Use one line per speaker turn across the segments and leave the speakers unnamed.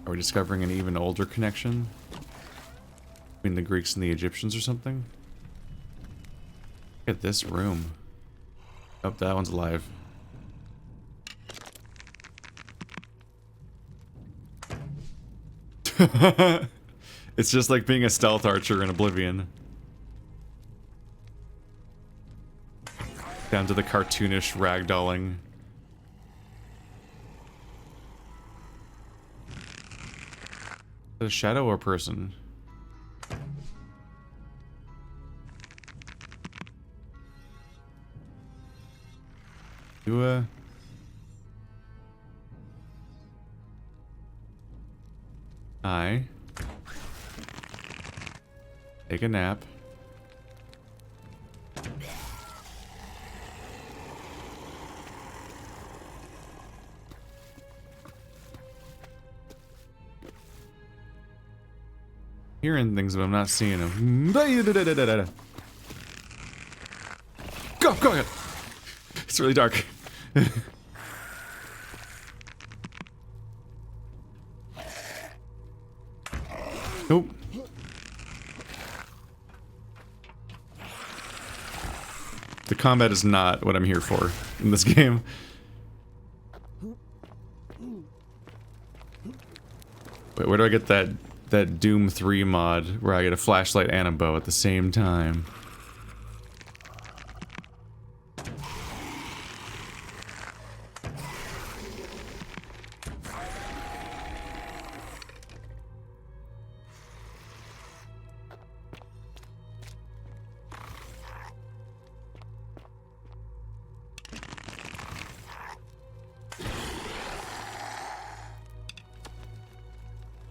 Are we discovering an even older connection between the Greeks and the Egyptians or something? Look at this room. Oh, that one's alive. It's just like being a stealth archer in Oblivion. Down to the cartoonish ragdolling. A shadow or person? You, I take a nap. Hearing things, but I'm not seeing them. Go, go! It's really dark. Nope. The combat is not what I'm here for in this game. Wait, where do I get that Doom 3 mod where I get a flashlight and a bow at the same time?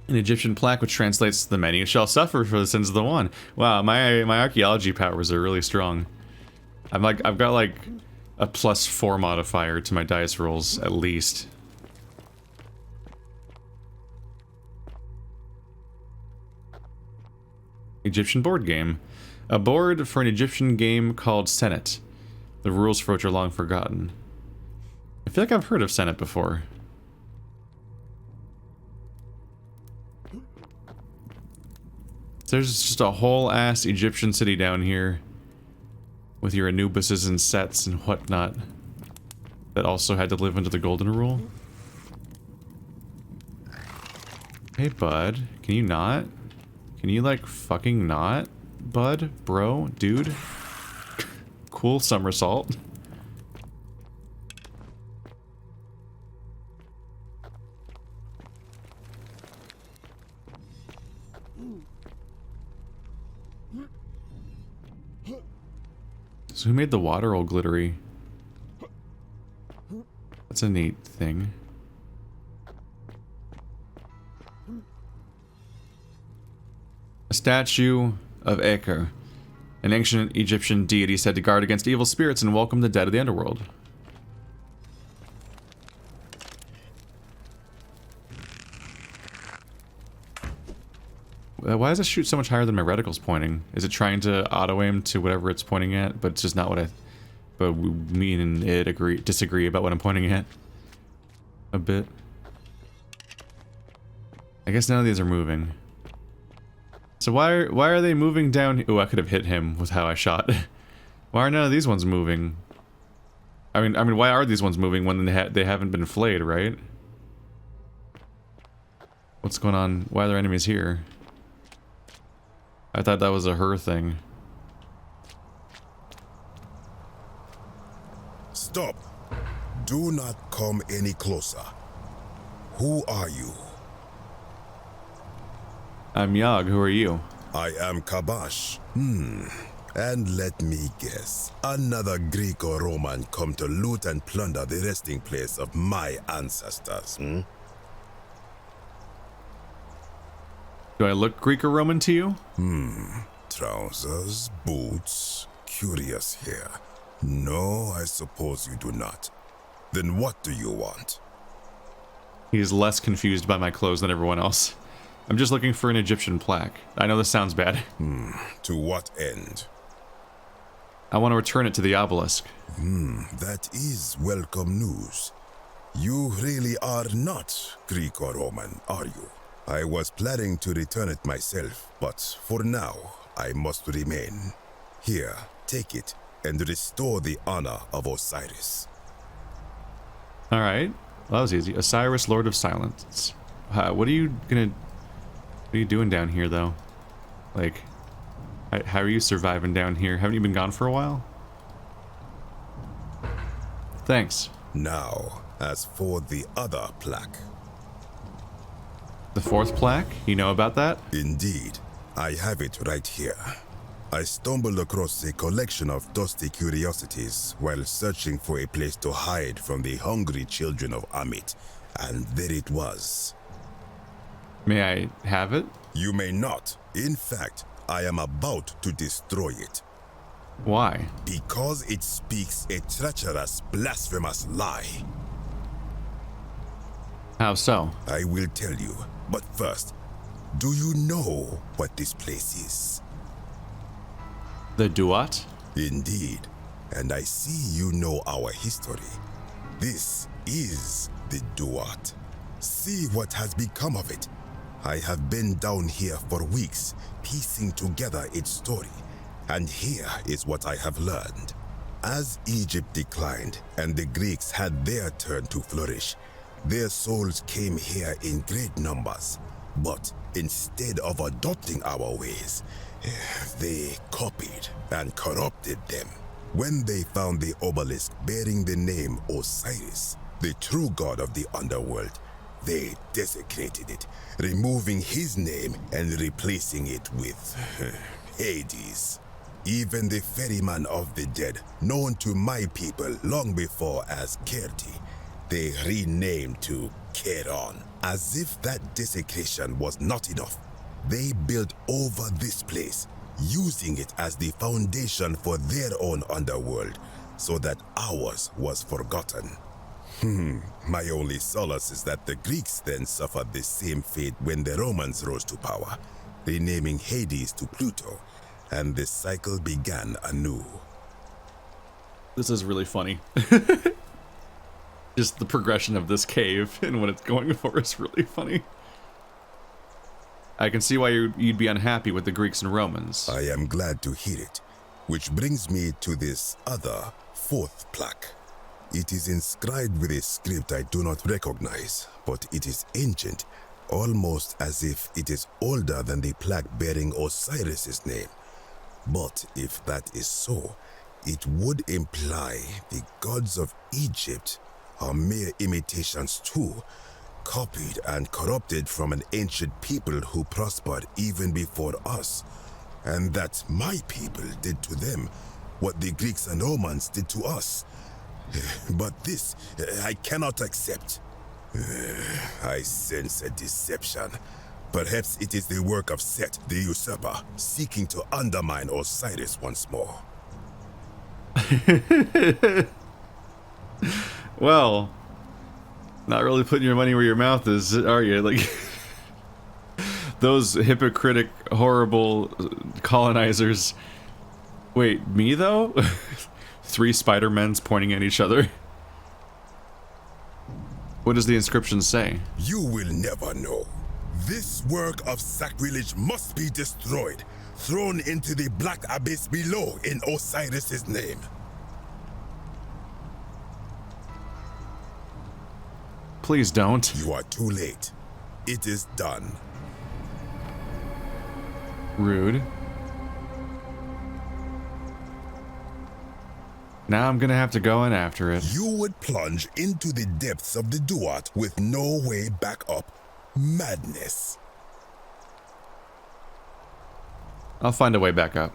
An Egyptian plaque which translates to the many shall suffer for the sins of the one. Wow, my archaeology powers are really strong. I've got like a +4 modifier to my dice rolls at least. Egyptian board game. A board for an Egyptian game called Senet. The rules for which are long forgotten. I feel like I've heard of Senet before. There's just a whole ass Egyptian city down here with your Anubises and Sets and whatnot that also had to live under the Golden Rule. Hey, bud. Can you not? Can you, like, fucking not? Bud? Bro? Dude? Cool somersault. So who made the water all glittery? That's a neat thing. A statue of Eker, an ancient Egyptian deity said to guard against evil spirits and welcome the dead of the underworld. Why does it shoot so much higher than my reticle's pointing? Is it trying to auto-aim to whatever it's pointing at? But it's just not what I... But me and it disagree about what I'm pointing at. A bit. I guess none of these are moving. So why are they moving down... Oh, I could have hit him with how I shot. Why are none of these ones moving? I mean, why are these ones moving when they haven't been flayed, right? What's going on? Why are there enemies here? I thought that was a her thing.
Stop. Do not come any closer. Who are you?
I'm Yog. Who are you?
I am Kabash. And let me guess. Another Greek or Roman come to loot and plunder the resting place of my ancestors,
Do I look Greek or Roman to you?
Trousers, boots, curious here. No, I suppose you do not. Then what do you want?
He's less confused by my clothes than everyone else. I'm just looking for an Egyptian plaque. I know this sounds bad.
To what end?
I want to return it to the obelisk.
That is welcome news. You really are not Greek or Roman, are you? I was planning to return it myself, but for now, I must remain. Here, take it and restore the honor of Osiris.
Alright. Well, that was easy. Osiris, Lord of Silence. What are you doing down here, though? Like, how are you surviving down here? Haven't you been gone for a while? Thanks.
Now, as for the other plaque.
The fourth plaque? You know about that?
Indeed, I have it right here. I stumbled across a collection of dusty curiosities while searching for a place to hide from the hungry children of Amit, and there it was.
May I have it?
You may not. In fact, I am about to destroy it.
Why?
Because it speaks a treacherous, blasphemous lie.
How so?
I will tell you, but first, do you know what this place is?
The Duat?
Indeed, and I see you know our history. This is the Duat. See what has become of it. I have been down here for weeks, piecing together its story, and here is what I have learned. As Egypt declined and the Greeks had their turn to flourish, their souls came here in great numbers, but instead of adopting our ways, they copied and corrupted them. When they found the obelisk bearing the name Osiris, the true god of the underworld, they desecrated it, removing his name and replacing it with Hades. Even the ferryman of the dead, known to my people long before as Kerti, they renamed to Keron. As if that desecration was not enough, they built over this place, using it as the foundation for their own underworld, so that ours was forgotten. My only solace is that the Greeks then suffered the same fate when the Romans rose to power, renaming Hades to Pluto, and the cycle began anew.
This is really funny. Just the progression of this cave and what it's going for is really funny. I can see why you'd be unhappy with the Greeks and Romans.
I am glad to hear it, which brings me to this other, fourth plaque. It is inscribed with a script I do not recognize, but it is ancient, almost as if it is older than the plaque bearing Osiris's name. But if that is so, it would imply the gods of Egypt are mere imitations too, copied and corrupted from an ancient people who prospered even before us, and that my people did to them what the Greeks and Romans did to us. But this I cannot accept. I sense a deception. Perhaps it is the work of Set, the usurper, seeking to undermine Osiris once more.
Well, not really putting your money where your mouth is, are you? Like, those hypocritic, horrible colonizers. Wait, me though? 3 Spider-Mens pointing at each other. What does the inscription say?
You will never know. This work of sacrilege must be destroyed, thrown into the black abyss below in Osiris's name.
Please don't.
You are too late. It is done.
Rude. Now I'm gonna have to go in after it.
You would plunge into the depths of the Duat with no way back up. Madness.
I'll find a way back up.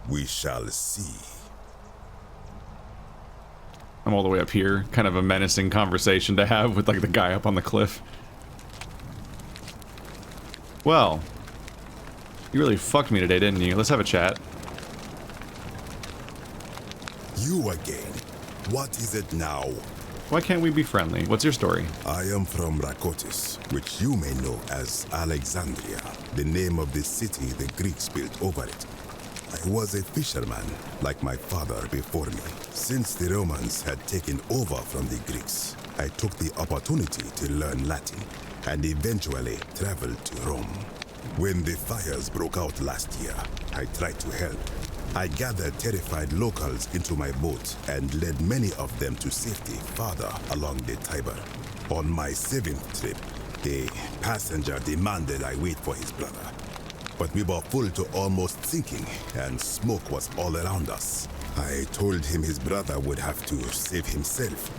We shall see.
I'm all the way up here. Kind of a menacing conversation to have with, like, the guy up on the cliff. Well, you really fucked me today, didn't you? Let's have a chat.
You again. What is it now?
Why can't we be friendly? What's your story?
I am from Rakotis, which you may know as Alexandria, the name of the city the Greeks built over it. I was a fisherman, like my father before me. Since the Romans had taken over from the Greeks, I took the opportunity to learn Latin, and eventually traveled to Rome. When the fires broke out last year, I tried to help. I gathered terrified locals into my boat and led many of them to safety farther along the Tiber. On my 7th trip, the passenger demanded I wait for his brother. But we were full to almost sinking, and smoke was all around us. I told him his brother would have to save himself,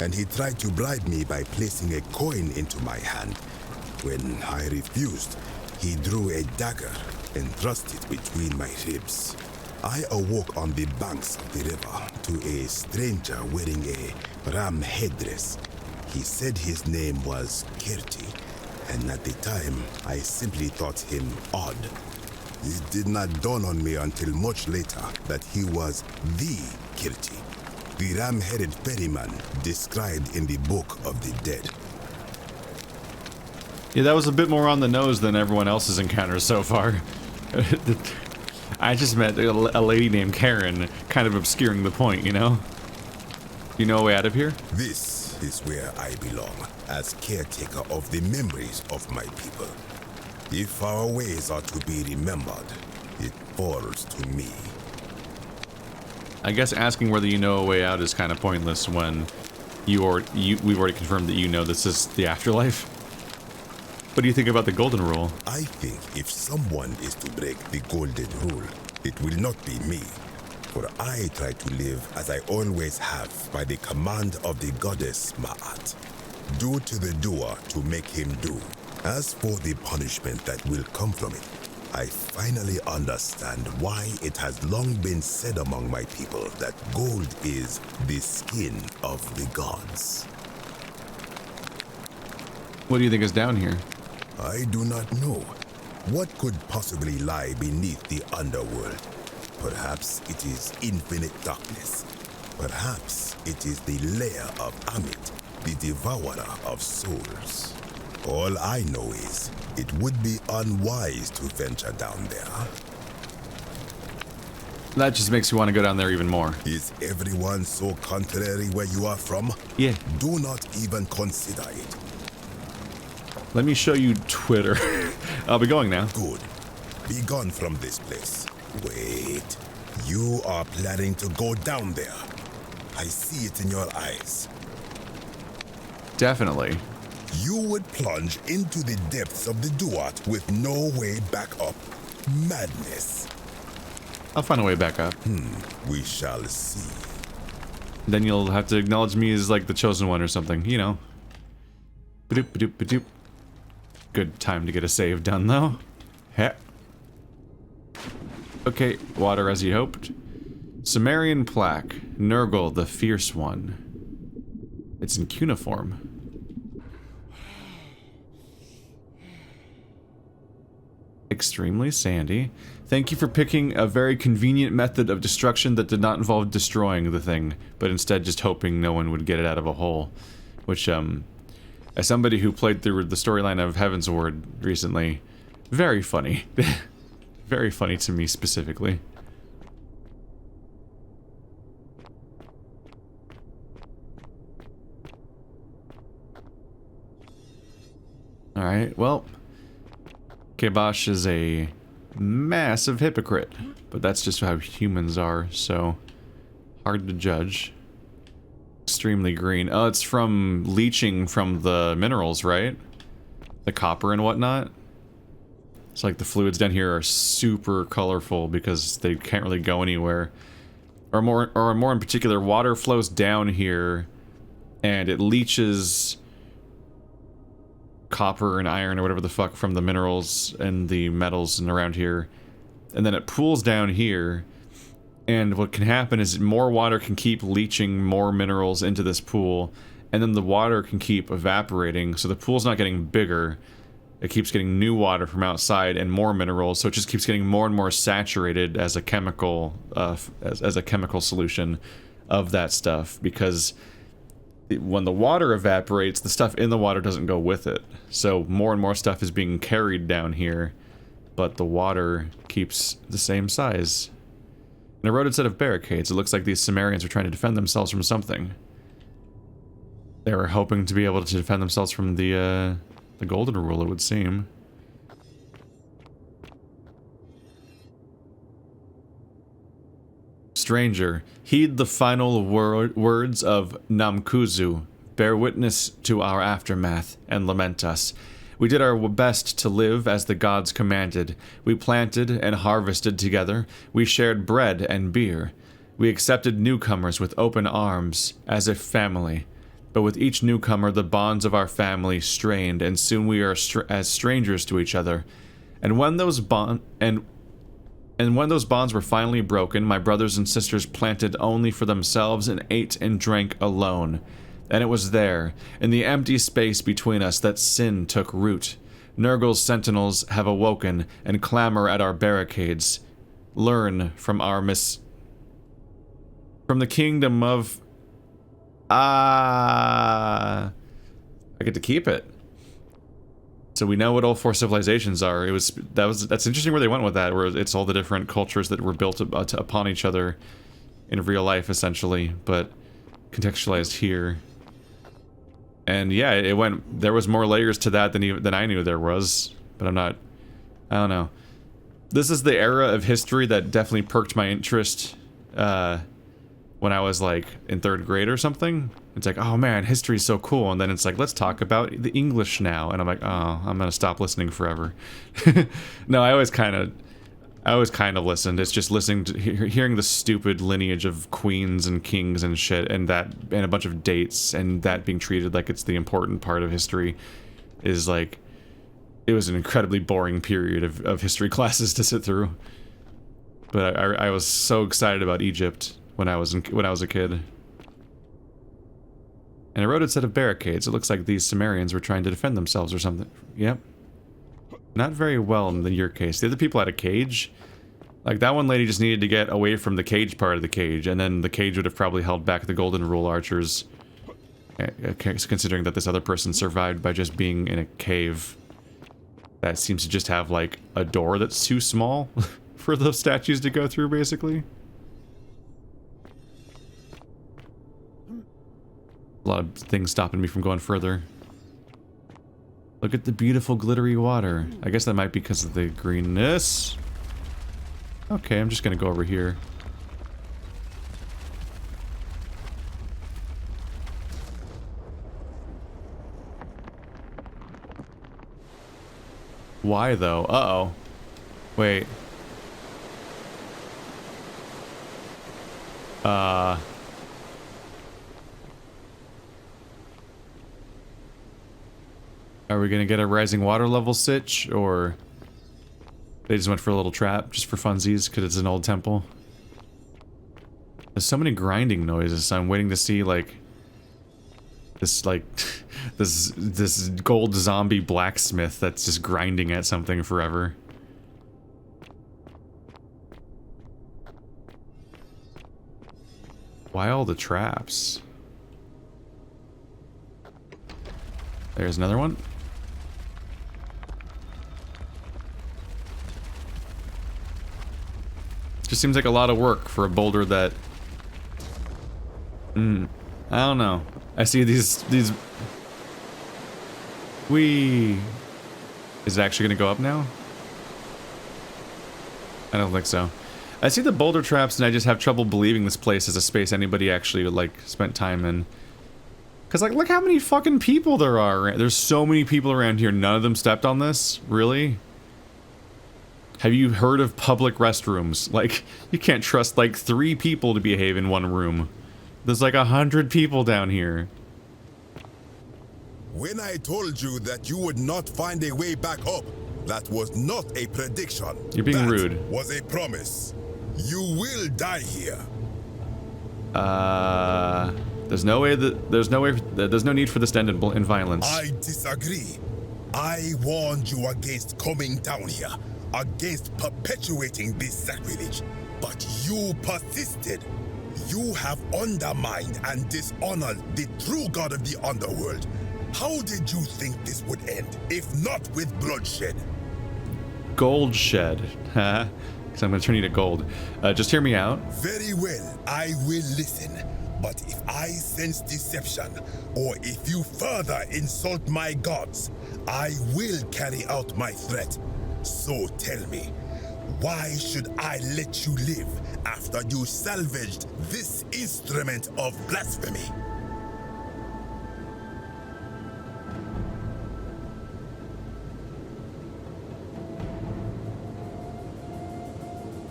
and he tried to bribe me by placing a coin into my hand. When I refused, he drew a dagger and thrust it between my ribs. I awoke on the banks of the river to a stranger wearing a ram headdress. He said his name was Kerti, and at the time, I simply thought him odd. It did not dawn on me until much later that he was the Kerti, the ram-headed ferryman described in the Book of the Dead.
Yeah, that was a bit more on the nose than everyone else's encounters so far. I just met a lady named Karen, kind of obscuring the point, you know? You know a way out of here?
This is where I belong, as caretaker of the memories of my people. If our ways are to be remembered, it falls to me.
I guess asking whether you know a way out is kind of pointless when we've already confirmed that you know this is the afterlife. What do you think about the golden rule?
I think if someone is to break the golden rule, it will not be me. For I try to live as I always have by the command of the goddess Ma'at. Do to the doer to make him do. As for the punishment that will come from it, I finally understand why it has long been said among my people that gold is the skin of the gods.
What do you think is down here?
I do not know. What could possibly lie beneath the underworld? Perhaps it is infinite darkness. Perhaps it is the lair of Amit, the devourer of souls. All I know is, it would be unwise to venture down there.
That just makes me want to go down there even more.
Is everyone so contrary where you are from?
Yeah.
Do not even consider it.
Let me show you Twitter. I'll be going now.
Good. Be gone from this place. Wait. You are planning to go down there. I see it in your eyes.
Definitely.
You would plunge into the depths of the Duat with no way back up. Madness.
I'll find a way back up.
We shall see.
Then you'll have to acknowledge me as like the chosen one or something, you know. Ba-doop, ba-doop, ba-doop. Good time to get a save done though. Heh. Okay, water as you hoped. Sumerian plaque. Nurgle, the fierce one. It's in cuneiform. Extremely sandy. Thank you for picking a very convenient method of destruction that did not involve destroying the thing, but instead just hoping no one would get it out of a hole. Which, as somebody who played through the storyline of Heaven's Ward recently, very funny. Very funny to me specifically. Alright, well, Kabash is a massive hypocrite, but that's just how humans are, so hard to judge. Extremely green. Oh, it's from leaching from the minerals, right? The copper and whatnot. It's like the fluids down here are super colorful because they can't really go anywhere. Or more in particular, water flows down here and it leaches copper and iron or whatever the fuck from the minerals and the metals and around here. And then it pools down here. And what can happen is more water can keep leaching more minerals into this pool, and then the water can keep evaporating, so the pool's not getting bigger. It keeps getting new water from outside and more minerals, so it just keeps getting more and more saturated as a chemical, as a chemical solution of that stuff, because when the water evaporates, the stuff in the water doesn't go with it. So more and more stuff is being carried down here, but the water keeps the same size. An eroded set of barricades. It looks like these Sumerians are trying to defend themselves from something. They were hoping to be able to defend themselves from the the golden rule, it would seem. Stranger, heed the final words of Namkuzu. Bear witness to our aftermath and lament us. We did our best to live as the gods commanded. We planted and harvested together. We shared bread and beer. We accepted newcomers with open arms, as if family. But with each newcomer, the bonds of our family strained, and soon we are as strangers to each other. And when those bonds were finally broken, my brothers and sisters planted only for themselves and ate and drank alone. And it was there, in the empty space between us, that sin took root. Nurgle's sentinels have awoken and clamor at our barricades. Learn from our from the kingdom of... I get to keep it. So we know what all four civilizations are. That's interesting where they went with that, where it's all the different cultures that were built upon each other in real life, essentially, but contextualized here. And yeah, there was more layers to that than I knew there was, but I don't know. This is the era of history that definitely perked my interest when I was like in 3rd grade or something. It's like, oh man, history's so cool, and then it's like, let's talk about the English now, and I'm like, oh, I'm gonna stop listening forever. No, I always kind of listened. It's just listening to hearing the stupid lineage of queens and kings and shit, and a bunch of dates, and that being treated like it's the important part of history is like, it was an incredibly boring period of history classes to sit through. But I was so excited about Egypt when I was a kid. An eroded set of barricades. It looks like these Sumerians were trying to defend themselves or something. Yep. Not very well in your case. The other people had a cage. Like, that one lady just needed to get away from the cage part of the cage, and then the cage would have probably held back the Golden Rule archers. Considering that this other person survived by just being in a cave that seems to just have, like, a door that's too small for the statues to go through, basically. A lot of things stopping me from going further. Look at the beautiful glittery water. I guess that might be because of the greenness. Okay, I'm just gonna go over here. Why though? Uh-oh. Wait. Are we gonna get a rising water level sitch, or they just went for a little trap just for funsies because it's an old temple? There's so many grinding noises, so I'm waiting to see like this this gold zombie blacksmith that's just grinding at something forever. Why all the traps? There's another one. Just seems like a lot of work for a boulder that... I don't know. I see these... Whee! Is it actually gonna go up now? I don't think so. I see the boulder traps and I just have trouble believing this place is a space anybody actually, like, spent time in. Cause, like, look how many fucking people there are. There's so many people around here. None of them stepped on this? Really? Have you heard of public restrooms? Like, you can't trust, like, 3 people to behave in one room. There's, like, 100 people down here.
When I told you that you would not find a way back up, that was not a prediction.
You're being rude.
That was a promise. You will die here.
There's no need for this to end in violence.
I disagree. I warned you against coming down here, against perpetuating this sacrilege, but you persisted. You have undermined and dishonored the true god of the underworld. How did you think this would end, if not with bloodshed?
Gold shed, huh? Because I'm going to turn you to gold. Just hear me out.
Very well, I will listen. But if I sense deception, or if you further insult my gods, I will carry out my threat. So tell me, why should I let you live after you salvaged this instrument of blasphemy?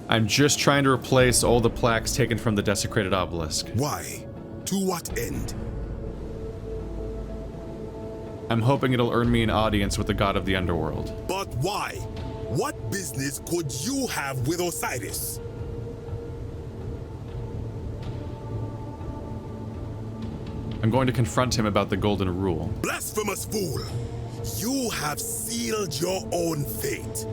I'm just trying to replace all the plaques taken from the desecrated obelisk.
Why? To what end?
I'm hoping it'll earn me an audience with the god of the underworld.
But why? What business could you have with Osiris?
I'm going to confront him about the golden rule.
Blasphemous fool! You have sealed your own fate.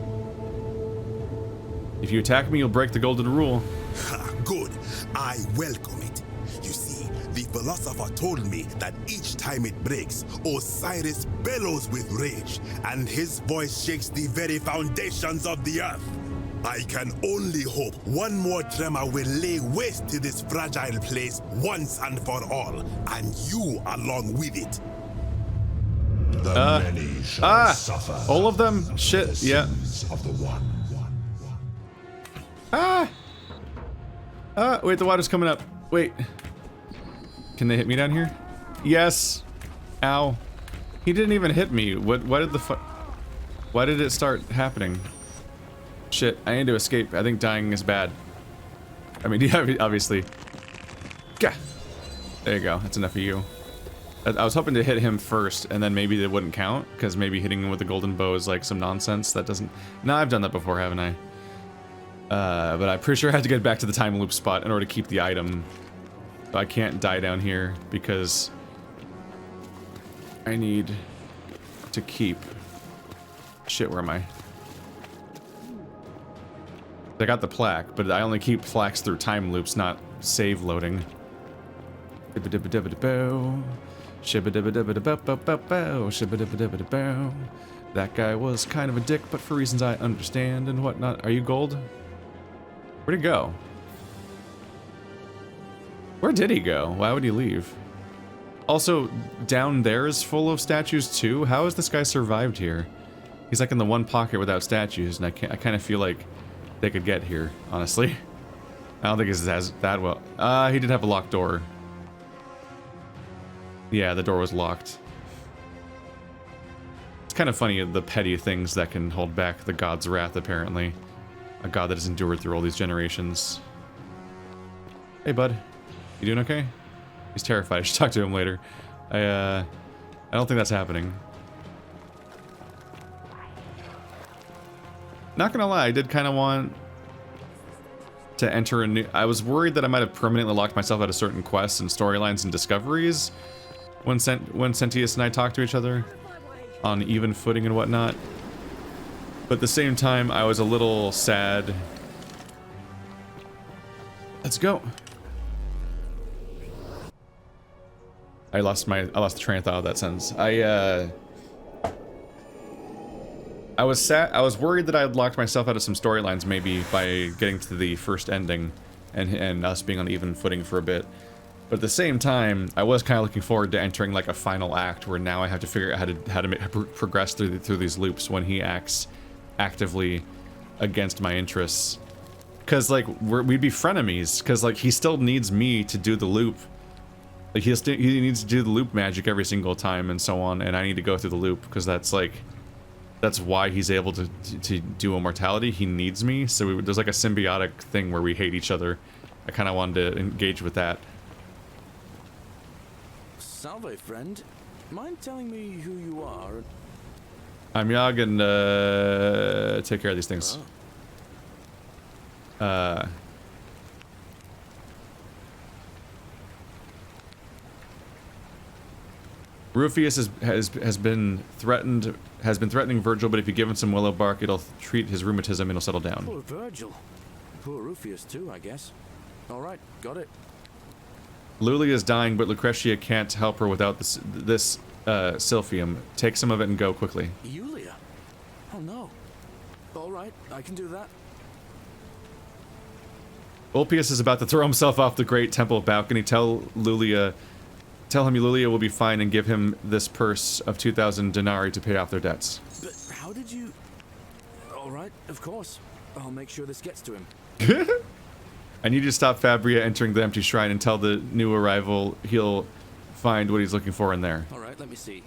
If you attack me, you'll break the golden rule.
Ha, good. I welcome it. You see, the philosopher told me that each time it breaks, Osiris bellows with rage, and his voice shakes the very foundations of the earth. I can only hope one more tremor will lay waste to this fragile place once and for all, and you along with it.
The many shall suffer.
All of them? Shit, yeah.
Of the one.
Wait, the water's coming up. Wait. Can they hit me down here? Yes. Ow. He didn't even hit me. Why did it start happening? Shit, I need to escape. I think dying is bad. I mean, yeah, obviously. Gah. There you go. That's enough of you. I was hoping to hit him first, and then maybe it wouldn't count, because maybe hitting him with the golden bow is like some nonsense. That doesn't... No, I've done that before, haven't I? But I'm pretty sure I had to get back to the time loop spot in order to keep the item. So I can't die down here because I need to keep... Shit, where am I? I got the plaque, but I only keep plaques through time loops, not save loading. That guy was kind of a dick, but for reasons I understand and whatnot. Are you gold? Where'd he go? Where did he go? Why would he leave? Also, down there is full of statues too. How has this guy survived here? He's like in the one pocket without statues, and I kind of feel like they could get here, honestly. I don't think it's as that well. He did have a locked door. Yeah, the door was locked. It's kind of funny, the petty things that can hold back the god's wrath, apparently. A god that has endured through all these generations. Hey, bud. You doing okay? He's terrified. I should talk to him later. I don't think that's happening. Not gonna lie, I did kind of want to enter a new... I was worried that I might have permanently locked myself out of certain quests and storylines and discoveries when Sentius and I talked to each other on even footing and whatnot. But at the same time, I was a little sad. Let's go. I lost the train of thought of that sentence. I was sad. I was worried that I had locked myself out of some storylines maybe by getting to the first ending and us being on even footing for a bit. But at the same time, I was kind of looking forward to entering like a final act where now I have to figure out how to progress through these loops when he acts actively against my interests. Cause like we'd be frenemies. Cause like he still needs me to do the loop. Like he needs to do the loop magic every single time and so on, and I need to go through the loop because that's why he's able to do immortality. He needs me, so there's like a symbiotic thing where we hate each other. I kind of wanted to engage with that.
Salve, friend. Mind telling me who you are?
I'm Yag and take care of these things. Rufius has been threatening Virgil, but if you give him some willow bark, it'll treat his rheumatism and it'll settle down.
Poor Virgil. Poor Rufius too, I guess. All right, got it.
Luli is dying, but Lucretia can't help her without this Silphium. Take some of it and go quickly.
Yulia? Oh no. All right, I can do that.
Ulpius is about to throw himself off the great temple balcony. Tell him Lulia will be fine and give him this purse of 2,000 denarii to pay off their debts.
But how did you... Alright, of course. I'll make sure this gets to him.
I need you to stop Fabria entering the empty shrine and tell the new arrival he'll find what he's looking for in there.
Alright, let me see.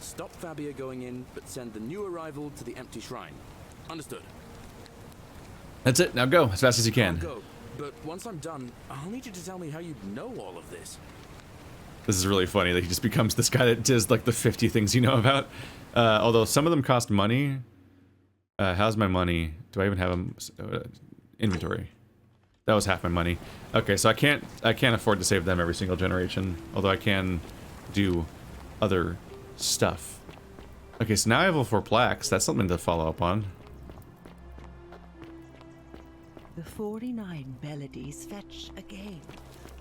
Stop Fabia going in, but send the new arrival to the empty shrine. Understood.
That's it. Now go as fast as you can.
I'll go, but once I'm done, I'll need you to tell me how you know all of this.
This is really funny that he just becomes this guy that does like the 50 things you know about. Although some of them cost money. How's my money? Do I even have inventory? That was half my money. Okay, so I can't afford to save them every single generation. Although I can do other stuff. Okay, so now I have level 4 plaques. That's something to follow up on.
The 49 Ballades fetch again.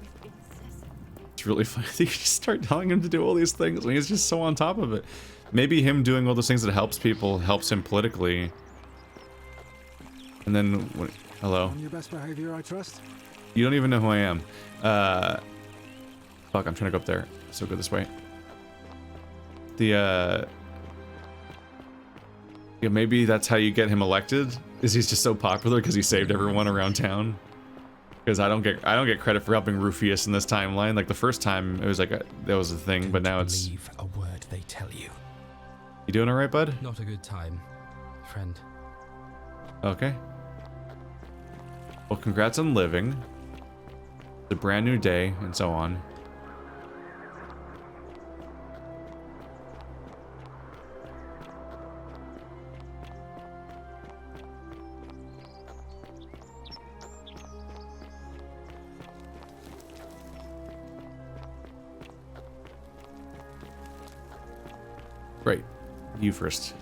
With incessant.
It's really funny. You just start telling him to do all these things when he's just so on top of it. Maybe him doing all those things that helps people helps him politically. And then, hello.
On your best behavior, I trust.
You don't even know who I am. Fuck, I'm trying to go up there. So go this way. Yeah, maybe that's how you get him elected. Is he's just so popular because he saved everyone around town? Because I don't get credit for helping Rufius in this timeline. Like the first time it was like that was a thing, but now it's.
Believe a word they tell you.
You doing all right, bud?
Not a good time, friend.
Okay. Well, congrats on living. It's a brand new day, and so on. Right. You first.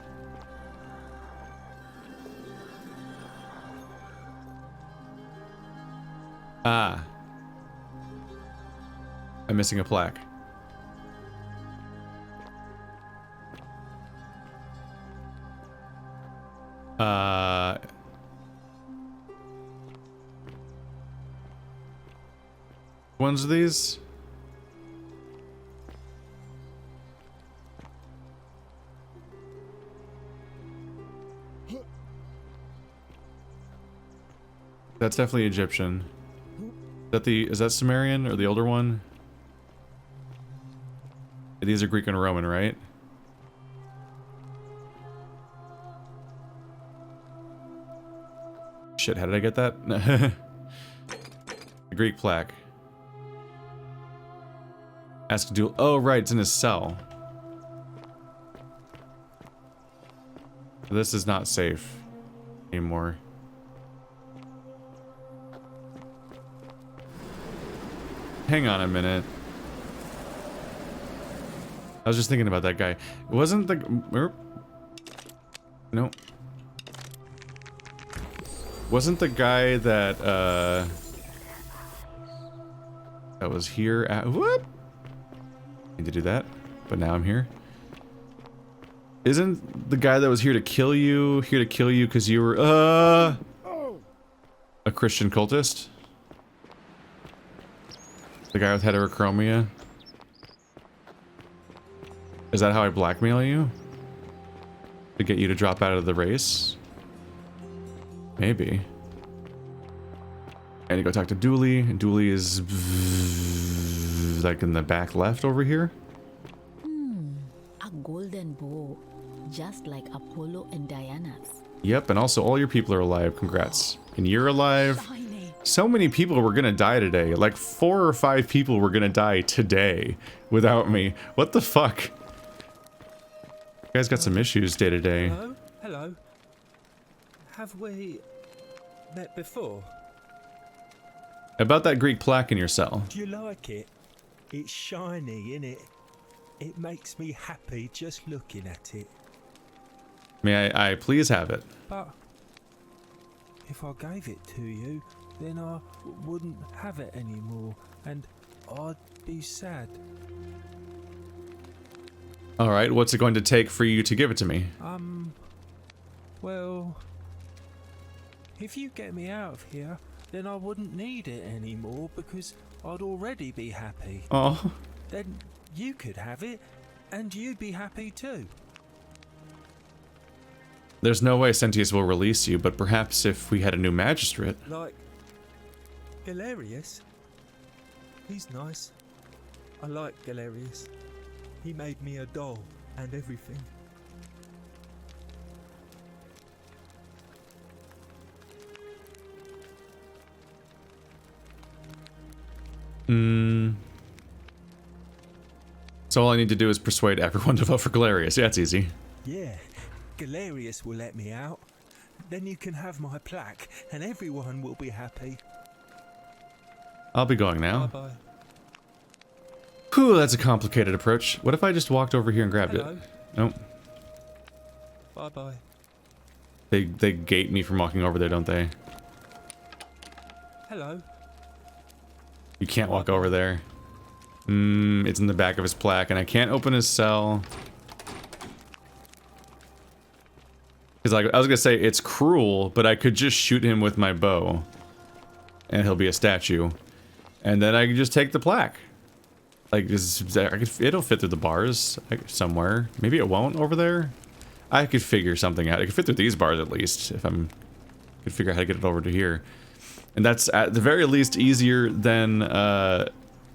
Ah. I'm missing a plaque. Ones of these? That's definitely Egyptian. Is that Sumerian or the older one? These are Greek and Roman, right? Shit, how did I get that? The Greek plaque. Ask a duel. Oh, right, it's in his cell. This is not safe anymore. Hang on a minute. I was just thinking about that guy. It wasn't the... No. Wasn't the guy that, that was here at... What? Need to do that, but now I'm here. Isn't the guy that was here to kill you because you were, a Christian cultist? The guy with heterochromia? Is that how I blackmail you? To get you to drop out of the race? Maybe. I need to go talk to Dooley, and Dooley is like in the back left over here.
A golden bow, just like Apollo and Diana's.
Yep, and also all your people are alive. Congrats. And you're alive.
Shiny.
So many people were gonna die today. Like 4 or 5 people were gonna die today without me. What the fuck? You guys got some issues day to day.
Hello? Hello? Have we met before?
About that Greek plaque in your cell.
Do you like it? It's shiny, innit? It makes me happy just looking at it.
May I please have it?
But if I gave it to you, then I wouldn't have it anymore, and I'd be sad.
Alright, what's it going to take for you to give it to me?
Well, if you get me out of here, then I wouldn't need it anymore because I'd already be happy.
Oh.
Then you could have it, and you'd be happy too.
There's no way Sentius will release you, but perhaps if we had a new magistrate.
Like Galerius. He's nice. I like Galerius. He made me a doll and everything.
So all I need to do is persuade everyone to vote for Galerius. Yeah, it's easy.
Yeah, Galerius will let me out. Then you can have my plaque and everyone will be happy.
I'll be going now.
Bye-bye.
Whew, that's a complicated approach. What if I just walked over here and grabbed
Hello.
it? Nope.
Bye-bye.
They gate me from walking over there, don't they?
Hello.
You can't walk over there. It's in the back of his plaque, and I can't open his cell. Because like, I was gonna say, it's cruel, but I could just shoot him with my bow. And he'll be a statue. And then I can just take the plaque. Like, it'll fit through the bars somewhere. Maybe it won't over there? I could figure something out. It could fit through these bars at least, if I could figure out how to get it over to here. And that's at the very least easier than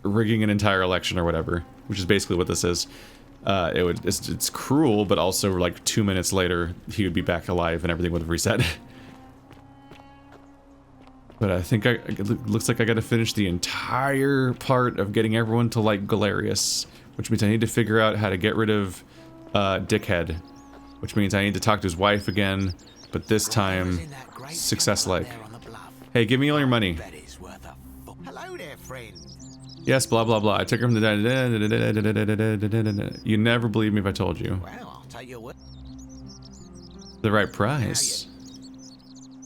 rigging an entire election or whatever, which is basically what this is. It's cruel, but also like 2 minutes later, he would be back alive and everything would have reset. But I think it looks like I gotta finish the entire part of getting everyone to like Galerius, which means I need to figure out how to get rid of Dickhead, which means I need to talk to his wife again, but this time, success-like. Hey, give me all your money.
Hello there, friend.
Yes, blah blah blah. I took her from the. You never believe me if I told you.
Well, I'll tell you what.
The right price.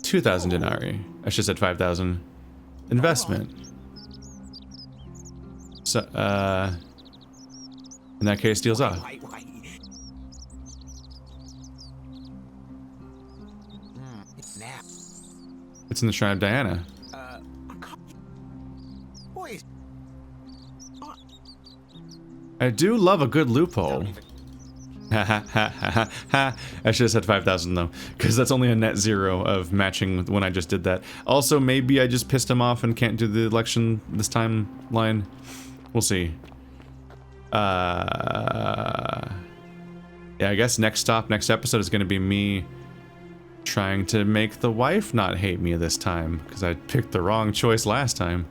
2,000 denarii. I should have said 5,000. Investment. So, in that case, deals off.
Wait. Now.
It's in the Shrine of Diana.
What is?
I do love a good loophole. Ha ha ha ha ha. I should have said 5,000 though, because that's only a net 0 of matching when I just did that. Also, maybe I just pissed him off and can't do the election this timeline. We'll see. Yeah, I guess next episode is going to be me trying to make the wife not hate me this time, because I picked the wrong choice last time.